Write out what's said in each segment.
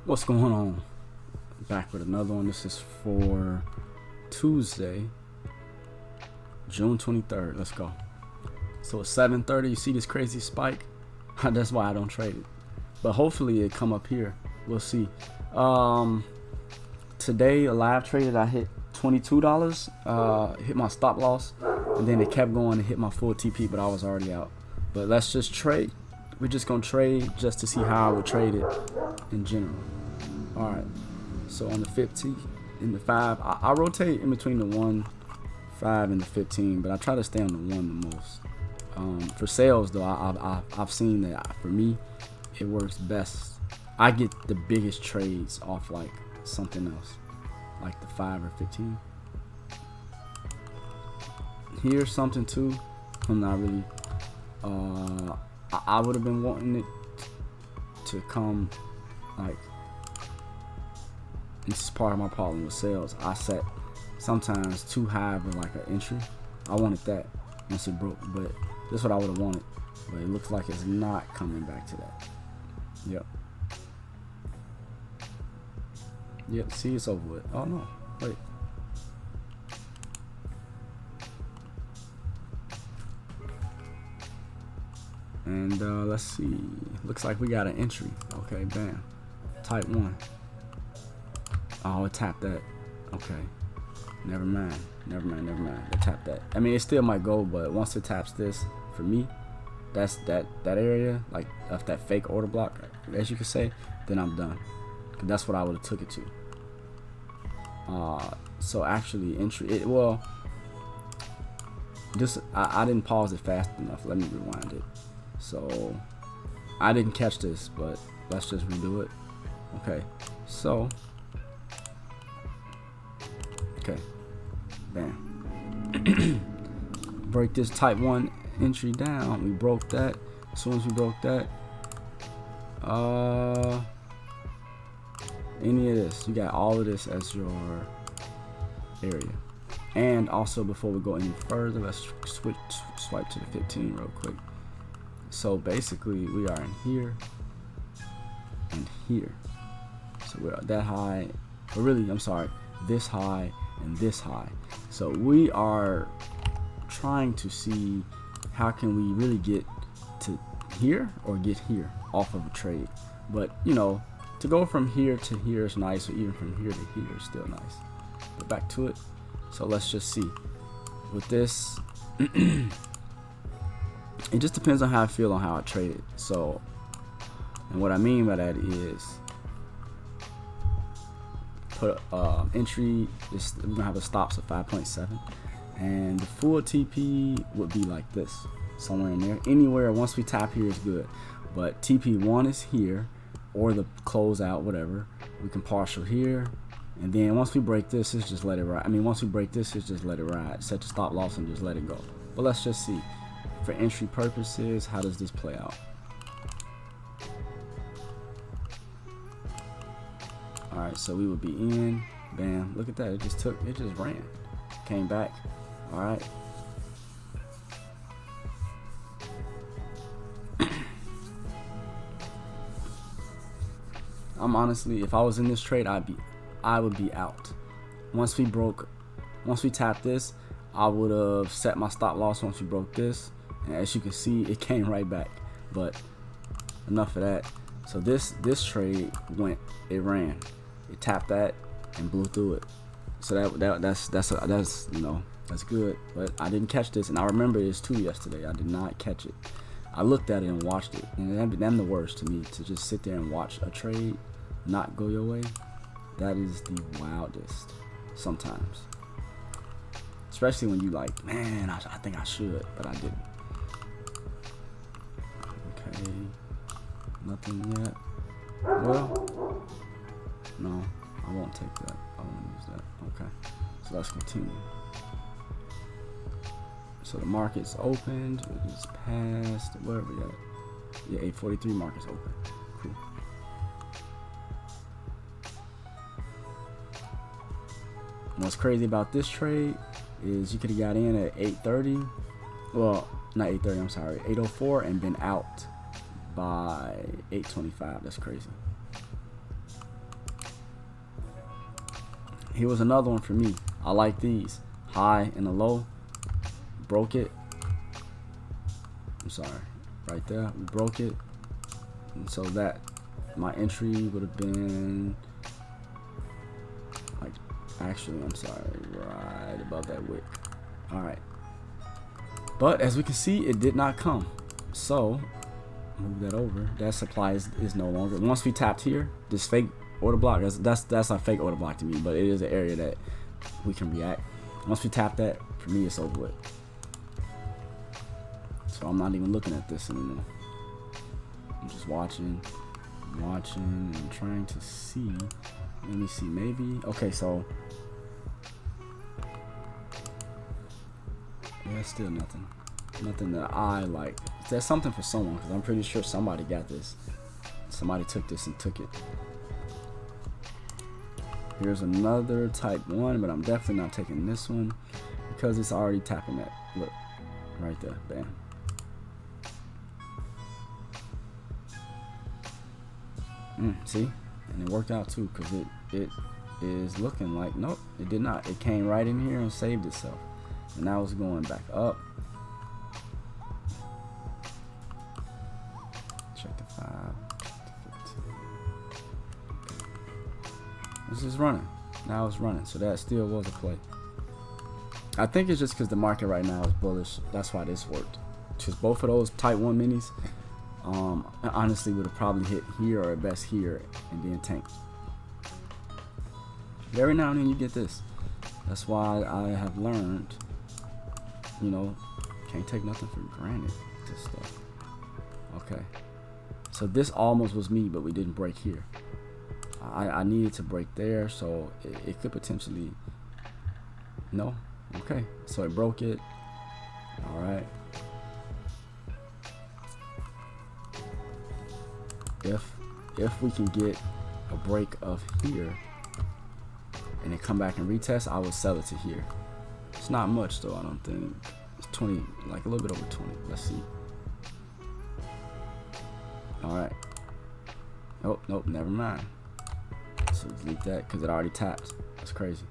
What's going on? Back with another one. This is for Tuesday, June 23rd. Let's go. So it's 7:30. You see this crazy spike? That's why I don't trade it. But hopefully it come up here. We'll see. Today a live traded. I hit $22. Hit my stop loss, and then it kept going and hit my full TP, but I was already out. But let's just trade. We're just gonna trade just to see how I would trade it in general. All right. So on the 15, in the 5, I rotate in between the 1, 5, and the 15, but I try to stay on the 1 the most. For sales though, I've seen that for me, it works best. I get the biggest trades off like something else, like the 5 or 15. Here's something too. I'm not really. I would have been wanting it to come like. This is part of my problem with sales. I set sometimes too high of like an entry. I wanted that once it broke, but this is what I would have wanted. But it looks like it's not coming back to that. Yep, see, it's over with. Oh no, wait. And let's see. Looks like we got an entry. Okay, bam. Type 1. Oh, it tapped that. Okay. Never mind. It tapped that. I mean, it still might go, but once it taps this, for me, that's that area, like of that fake order block, as you could say, then I'm done. Cause that's what I would have took it to. So actually, entry. I didn't pause it fast enough. Let me rewind it. So I didn't catch this, but let's just redo it. Okay. So. Okay, bam. Break this type 1 entry down. We broke that. As soon as we broke that, any of this, you got all of this as your area. And also, before we go any further, let's swipe to the 15 real quick. So basically, we are in here and here. So we're that high, or really, I'm sorry, this high and this high. So we are trying to see how can we really get to here or get here off of a trade. But you know, to go from here to here is nice, or even from here to here is still nice. But back to it. So let's just see. With this, it just depends on how I feel on how I trade it. So, and what I mean by that is, put entry, we're gonna have a stops of 5.7, and the full TP would be like this, somewhere in there. Anywhere once we tap here is good, but TP1 is here, or the closeout, whatever. We can partial here, and then once we break this, it's just let it ride. I mean, once we break this, it's just let it ride. Set the stop loss and just let it go. But let's just see, for entry purposes, how does this play out? Alright, so we would be in, bam, look at that, it just ran, came back. Alright. I'm honestly, if I was in this trade, I would be out. Once we tapped this, I would have set my stop loss once we broke this, and as you can see, it came right back. But enough of that. So this trade it ran. It tapped that and blew through it. So that's you know, that's good. But I didn't catch this, and I remember this too yesterday. I did not catch it. I looked at it and watched it, and that's the worst to me, to just sit there and watch a trade not go your way. That is the wildest sometimes, especially when you like, man, I think I should, but I didn't. Okay, nothing yet. Well, no, I won't take that. I won't use that. Okay, so let's continue. So the market's opened. We just passed. Where we at? Yeah, 843 market's open. Cool. What's crazy about this trade is you could have got in at 830. Well, not 830. I'm sorry, 804, and been out by 825. That's crazy. Here was another one for me. I like these. High and a low. Broke it. I'm sorry. Right there. We broke it. And so that my entry would have been like, actually, I'm sorry, right above that wick. Alright. But as we can see, it did not come. So move that over. That supply is no longer. Once we tapped here, this fake order block, that's not fake order block to me, but it is an area that we can react. Once we tap that, for me it's over with. So I'm not even looking at this anymore. I'm just watching, and trying to see. Let me see, maybe. Okay, so yeah, still nothing. Nothing that I like. That's something for someone, because I'm pretty sure somebody got this. Somebody took this and took it. Here's another type 1, but I'm definitely not taking this one because it's already tapping that. Look, right there, bam. See, and it worked out too, because it is looking like, nope, it did not. It came right in here and saved itself, and now it's going back up. Check the 5, check the 15. This is running. Now it's running, so that still was a play. I think it's just because the market right now is bullish. That's why this worked. Because both of those type 1 minis, honestly, would have probably hit here or at best here and then tanked. Every now and then you get this. That's why I have learned, you know, can't take nothing for granted. This stuff. Okay. So this almost was me, but we didn't break here. I needed to break there, so it could potentially. No. Okay. So it broke it. All right. If we can get a break of here and then come back and retest, I would sell it to here. It's not much though, I don't think. It's 20, like a little bit over 20. Let's see. All right. Nope, never mind. So delete that because it already tapped. That's crazy.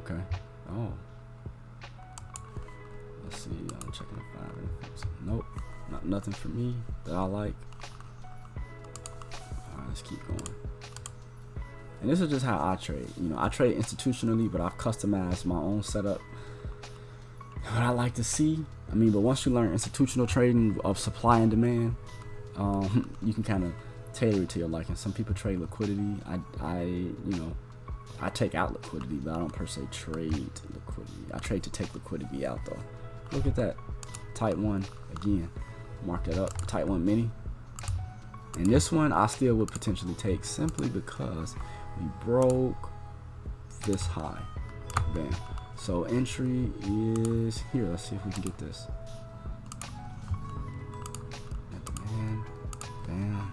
Okay. Oh. Let's see. I'm checking the 5 and 15. Nope. Nothing for me that I like. Let's keep going. And this is just how I trade. You know, I trade institutionally, but I've customized my own setup. What I like to see. I mean, but once you learn institutional trading of supply and demand, you can kind of tailor it to your liking. Some people trade liquidity. I take out liquidity, but I don't per se trade liquidity. I trade to take liquidity out though. Look at that. Type 1 again. Mark that up. Type 1 mini. And this one I still would potentially take simply because we broke this high. Bam. So entry is here. Let's see if we can get this. Bam.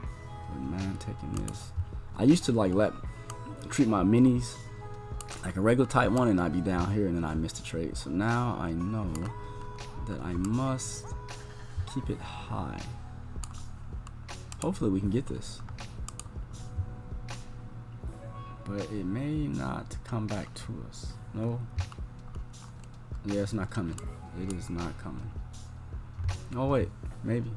Wouldn't mind taking this. I used to like treat my minis like a regular type 1 and I'd be down here and then I missed the trade. So now I know that I must keep it high. Hopefully we can get this. But it may not come back to us. No. Yeah, it's not coming. It is not coming. Oh wait, maybe.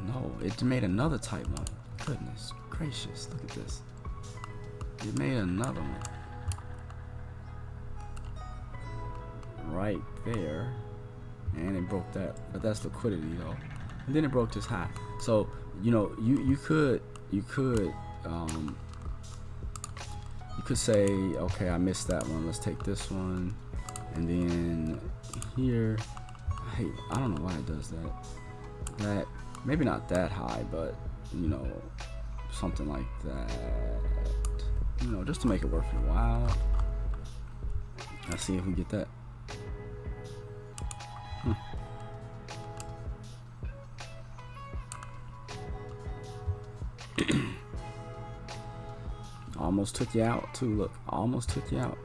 No, it made another type 1. Goodness gracious, look at this. It made another one. Right there. And it broke that. But that's liquidity though. And then it broke this high. So, you know, you could say, okay, I missed that one. Let's take this one. And then here, hey, I don't know why it does that. That maybe not that high, but you know, something like that. You know, just to make it worth your while. Let's see if we get that. Almost took you out too. Look, almost took you out.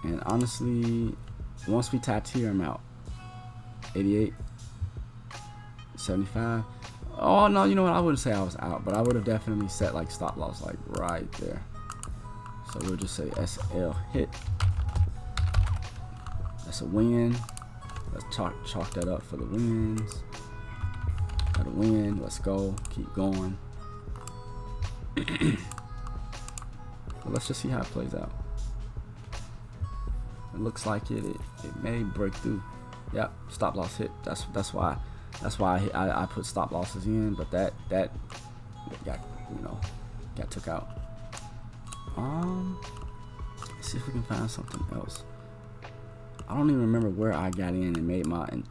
And honestly, once we tapped here, I'm out. 88, 75. Oh no, you know what? I wouldn't say I was out, but I would have definitely set like stop loss like right there. So we'll just say SL hit. That's a win. Let's chalk that up for the wins. Got a win. Let's go. Keep going. But let's just see how it plays out. It looks like it may break through. Yep, stop loss hit. That's why I put stop losses in, but that got, you know, got took out. Let's see if we can find something else. I don't even remember where I got in and made my and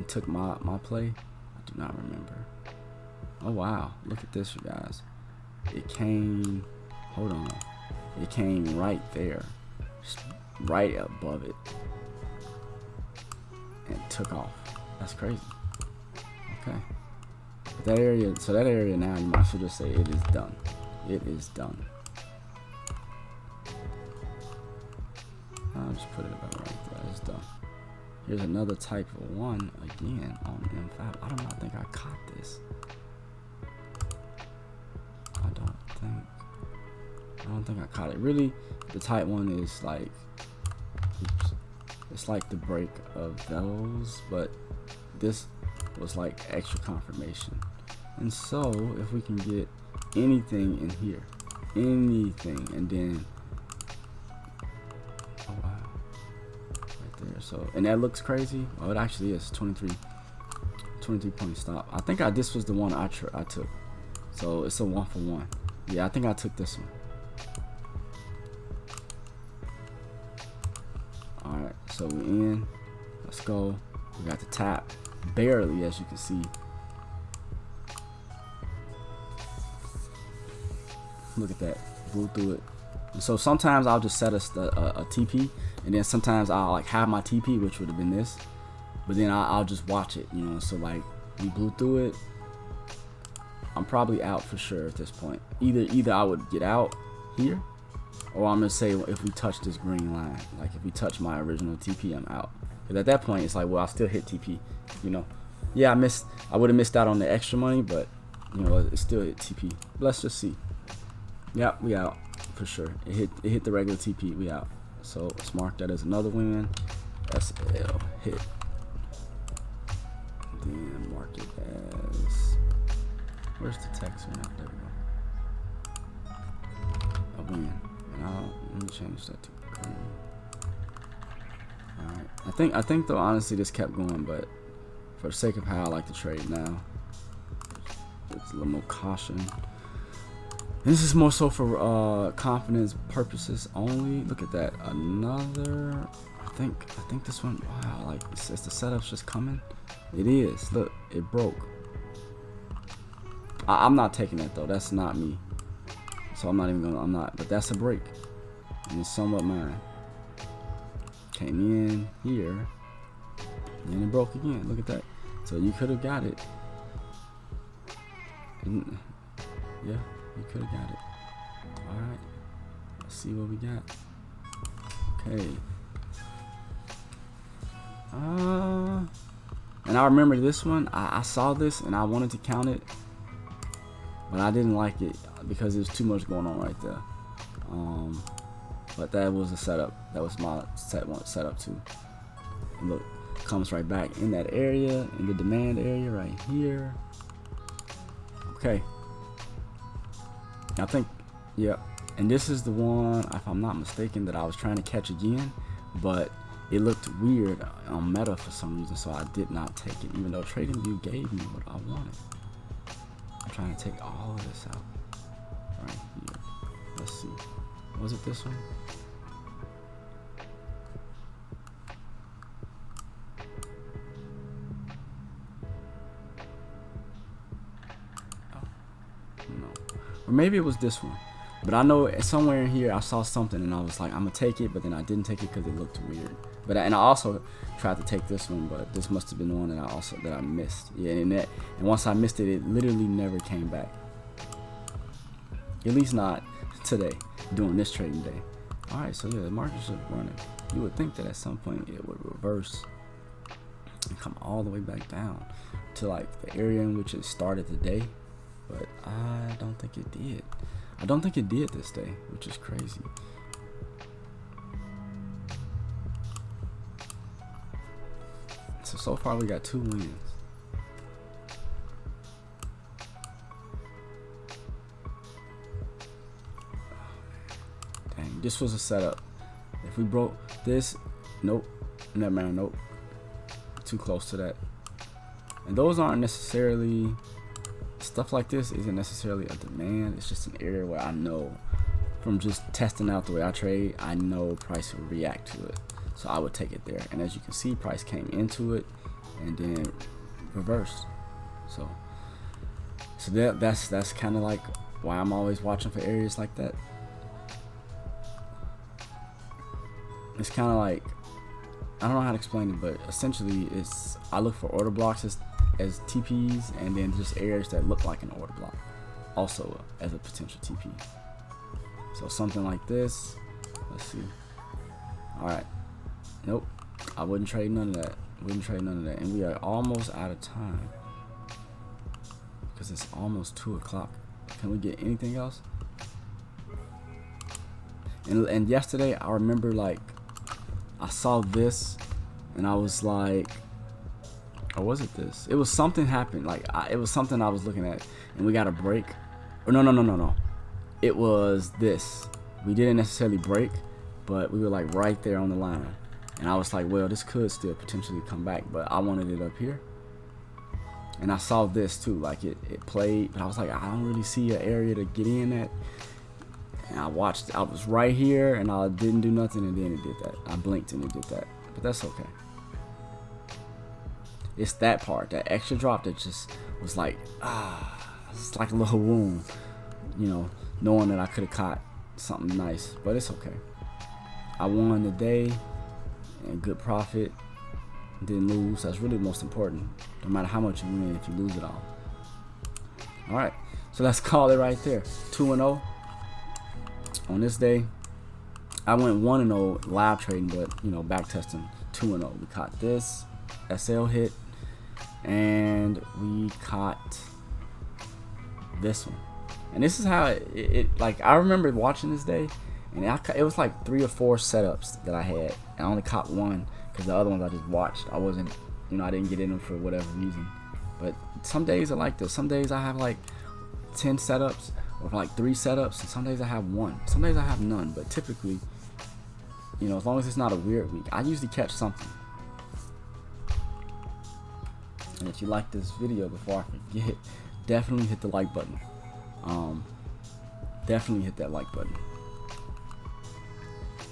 took my play. I do not remember. Oh wow, look at this, you guys. It came, hold on, it came right there, just right above it, and took off. That's crazy. Okay, but that area, so that area now, you might as well just say it is done. It is done. I'll just put it about right there. It's done. Here's another type of one again on M5. I don't think I caught this. I don't think I caught it. Really, the type one is like, oops, it's like the break of those, but this was like extra confirmation. And so if we can get anything in here, anything, and then, oh wow, right there. So, and that looks crazy. Oh, it actually is 23 point stop. I think this was the one I took. So it's a 1-for-1. Yeah, I think I took this one. Alright, so we're in. Let's go. We got the tap. Barely, as you can see. Look at that. Blew through it. And so sometimes I'll just set a TP, and then sometimes I'll like have my TP, which would have been this, but then I'll just watch it, you know. So like we blew through it. I'm probably out for sure at this point. Either I would get out here, or I'm gonna say if we touch this green line, like if we touch my original TP, I'm out. Because at that point, it's like, well, I still hit TP, you know. Yeah, I would have missed out on the extra money, but you know, it still hit TP. Let's just see. Yep, we out for sure. It hit the regular TP. We out. So let's mark that as another win. SL hit. Then mark it as, where's the text right now? There we go. A win. And let me change that to green. Alright. I think though, honestly, this kept going, but for the sake of how I like to trade now, it's a little more caution. This is more so for confidence purposes only. Look at that. Another, I think this one, wow, like it says the setup's just coming. It is. Look, it broke. I'm not taking that though. That's not me. So I'm not even gonna, but that's a break. And it's somewhat mine. Came in here. And it broke again. Look at that. So you could have got it. Yeah, you could have got it. Alright. Let's see what we got. Okay. And I remember this one. I saw this and I wanted to count it, but I didn't like it because there's too much going on right there. But that was a setup. That was my setup too. And look, comes right back in that area, in the demand area right here. Okay. I think, yep. And this is the one, if I'm not mistaken, that I was trying to catch again, but it looked weird on meta for some reason, so I did not take it, even though TradingView gave me what I wanted. I'm trying to take all of this out right here. Let's see. Was it this one? Oh, no. Or maybe it was this one. But I know somewhere in here I saw something and I was like, I'm gonna take it, but then I didn't take it because it looked weird. But I also tried to take this one, but this must have been the one that I missed. Yeah, and once I missed it, it literally never came back. At least not today, doing this trading day. All right, so yeah, the market's just running. You would think that at some point it would reverse and come all the way back down to like the area in which it started the day, but I don't think it did. I don't think it did this day, which is crazy. So far we got 2 wins. Dang, this was a setup. If we broke this, nope, never mind, nope. Too close to that. And those aren't necessarily, stuff like this isn't necessarily a demand. It's just an area where I know from just testing out the way I trade, I know price will react to it. So I would take it there. And as you can see, price came into it and then reversed. So that's kind of like why I'm always watching for areas like that. It's kind of like, I don't know how to explain it, but essentially it's, I look for order blocks as TPs, and then just areas that look like an order block also as a potential TP. So something like this, let's see. All right, nope, I wouldn't trade none of that. Wouldn't trade none of that. And we are almost out of time because it's almost 2 o'clock. Can we get anything else? And yesterday I remember, like, I saw this and I was like, or was it this? It was something happened. Like, it was something I was looking at and we got a break. Or no. It was this. We didn't necessarily break, but we were like right there on the line. And I was like, well, this could still potentially come back, but I wanted it up here. And I saw this too, like it played, but I was like, I don't really see an area to get in at. And I watched, I was right here and I didn't do nothing, and then it did that. I blinked and it did that, but that's okay. It's that part, that extra drop that just was like, it's like a little wound, you know, knowing that I could have caught something nice, but it's okay. I won the day and good profit, didn't lose. That's really the most important. No matter how much you win, if you lose it all. All right, so let's call it right there. 2-0 on this day. I went 1-0 live trading, but you know, back testing. 2-0. We caught this SL hit, and we caught this one. And this is how it like, I remember watching this day, and it was like 3 or 4 setups that I had. I only caught one because the other ones I just watched. I wasn't, you know, I didn't get in them for whatever reason. But some days are like this. Some days I have like 10 setups or like 3 setups, and some days I have 1. Some days I have none. But typically, you know, as long as it's not a weird week, I usually catch something. And if you like this video, before I forget, definitely hit the like button. Definitely hit that like button.